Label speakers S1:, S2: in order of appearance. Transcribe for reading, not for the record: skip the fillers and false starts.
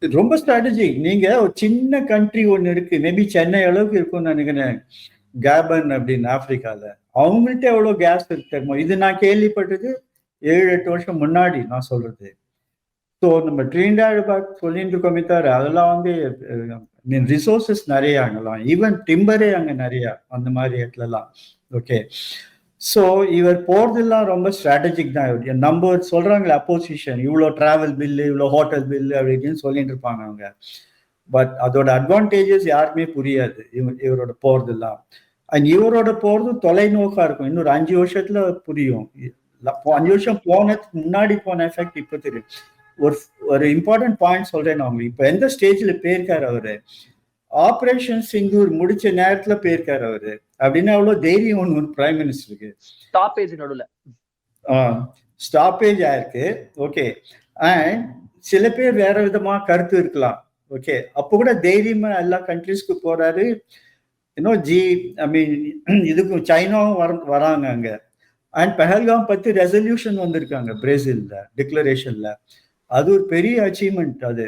S1: ரொம்ப ஸ்ட்ராட்டஜிக். நீங்க ஒரு சின்ன கண்ட்ரி ஒண்ணு இருக்கு. மேபி சென்னை அளவுக்கு இருக்கும்னு நினைக்கிறேன். கேபன் அப்படின்னு ஆப்பிரிக்கால. அவங்கள்ட்ட எவ்வளவு கேஸ் இருக்கு தெரியுமா? இது நான் கேள்விப்பட்டது 7-8 வருஷம் முன்னாடி நான் சொல்றது. ஸோ நம்ம ட்ரீண்டாடு பார்த்து சொல்லிட்டு இருக்கோமே தவிர அதெல்லாம் வந்து மீன் ரிசோர்சஸ் நிறைய அங்கெல்லாம். ஈவன் டிம்பரே அங்க நிறைய அந்த மாதிரி இடத்துலலாம். ஓகே. ஸோ இவர் போறதெல்லாம் ரொம்ப ஸ்ட்ராட்டஜிக் தான். நம்ம சொல்றாங்களே அப்போசிஷன், இவ்வளோ டிராவல் பில்லு, இவ்வளோ ஹோட்டல் பில்லு அப்படின்னு சொல்லிட்டு இருப்பாங்க அவங்க. பட் அதோட அட்வான்டேஜஸ் யாருக்குமே புரியாது இவரோட போறதெல்லாம். அண்ட் இவரோட போறது தொலைநோக்கா இருக்கும். இன்னொரு 5 வருஷத்துல புரியும். 5 வருஷம் போனதுக்கு முன்னாடி போன எஃபெக்ட் இப்ப தெரியும். ஒரு ஒரு இம்பார்ட்டன்ட் பாயிண்ட் சொல்றேன் நான் உங்களுக்கு. இப்ப எந்த ஸ்டேஜ்ல போயிருக்காரு அவரு? ஆபரேஷன் சிங்கூர் முடிச்ச நேரத்துல போயிருக்காரு அவரு. அப்படின்னா அவ்வளவு தைரியம் ஒண்ணு பிரைம் மினிஸ்டருக்கு.
S2: ஸ்டாப்பேஜ் நடுவுல
S1: ஸ்டாப்பேஜ் ஆயிருக்கு. ஓகே. அண்ட் சில பேர் வேற விதமா கருத்து இருக்கலாம். ஓகே. அப்போ கூட தைரியமா எல்லா கண்ட்ரிஸ்க்கு போறாரு. ஐ மீன் இதுக்கும் சைனாவும் வராங்க அங்க. அண்ட் பெஹல்காம் பத்தி ரெசல்யூஷன் வந்திருக்காங்க பிரேசில்ல, டிக்ளரேஷன்ல. அது ஒரு பெரிய அச்சீவ்மெண்ட் அது.